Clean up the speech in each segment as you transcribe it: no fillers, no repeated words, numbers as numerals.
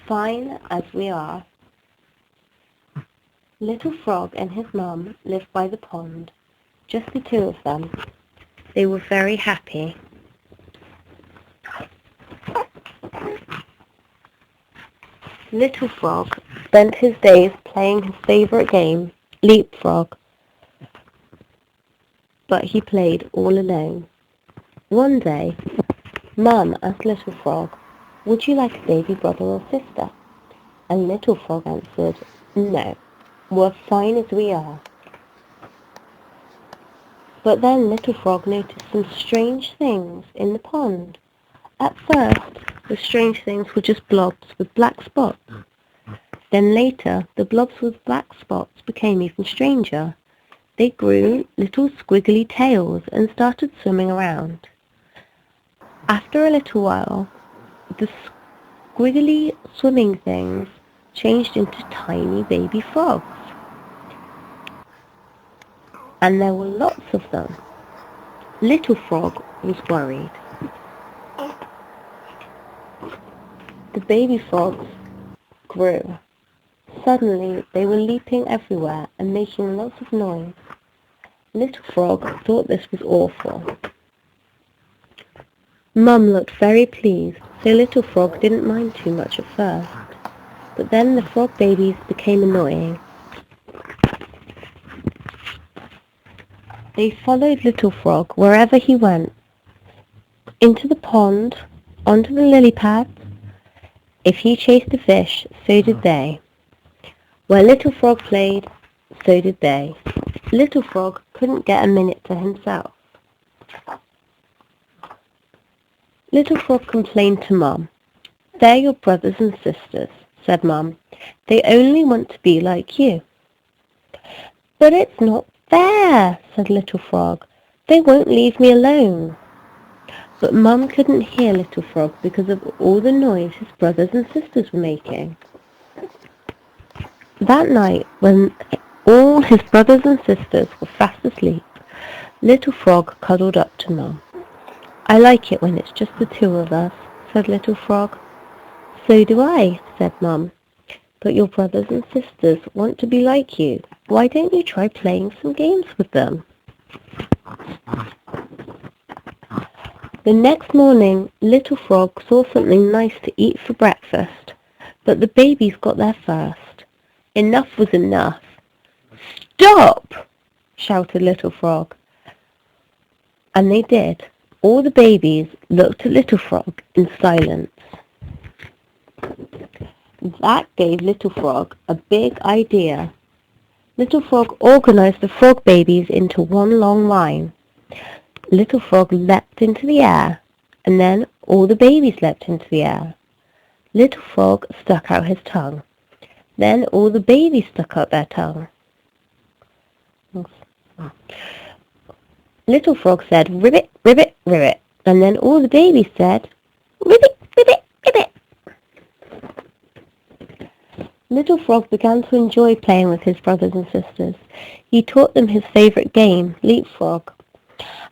fine as we are. Little Frog and his mum lived by the pond, just the two of them. They were very happy. Little Frog spent his days playing his favourite game, leapfrog, but he played all alone. One day, Mum asked Little Frog, "Would you like a baby brother or sister?" And Little Frog answered, "No, we're fine as we are." But then Little Frog noticed some strange things in the pond. At first, the strange things were just blobs with black spots. Then later, the blobs with black spots became even stranger. They grew little squiggly tails and started swimming around. After a little while, the squiggly swimming things changed into tiny baby frogs. And there were lots of them. Little Frog was worried. The baby frogs grew. Suddenly, they were leaping everywhere and making lots of noise. Little Frog thought this was awful. Mum looked very pleased, so Little Frog didn't mind too much at first. But then the frog babies became annoying. They followed Little Frog wherever he went. Into the pond, onto the lily pads. If he chased a fish, so did they. Where Little Frog played, so did they. Little Frog couldn't get a minute to himself. Little Frog complained to Mum. "They're your brothers and sisters," said Mum. "They only want to be like you." "But it's not fair," said Little Frog. "They won't leave me alone." But Mum couldn't hear Little Frog because of all the noise his brothers and sisters were making. That night, when all his brothers and sisters were fast asleep, Little Frog cuddled up to Mum. "I like it when it's just the two of us," said Little Frog. "So do I," said Mum. "But your brothers and sisters want to be like you. Why don't you try playing some games with them?" The next morning, Little Frog saw something nice to eat for breakfast, but the babies got there first. Enough was enough. "Stop!" shouted Little Frog. And they did. All the babies looked at Little Frog in silence. That gave Little Frog a big idea. Little Frog organized the frog babies into one long line. Little Frog leapt into the air, and then all the babies leapt into the air. Little Frog stuck out his tongue. Then all the babies stuck out their tongue. Little Frog said, "Ribbit, ribbit, ribbit," and then all the babies said, "Ribbit, ribbit, ribbit." Little Frog began to enjoy playing with his brothers and sisters. He taught them his favourite game, leapfrog,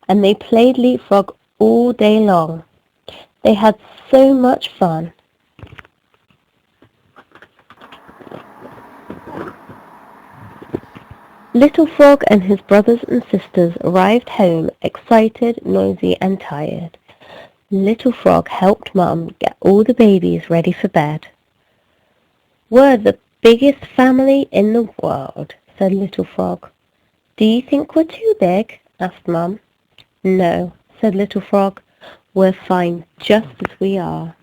and they played leapfrog all day long. They had so much fun. Little Frog and his brothers and sisters arrived home excited, noisy and tired. Little Frog helped Mum get all the babies ready for bed. "We're the biggest family in the world," said Little Frog. "Do you think we're too big?" asked Mum. "No," said Little Frog. "We're fine just as we are."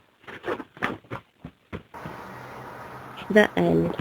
The end.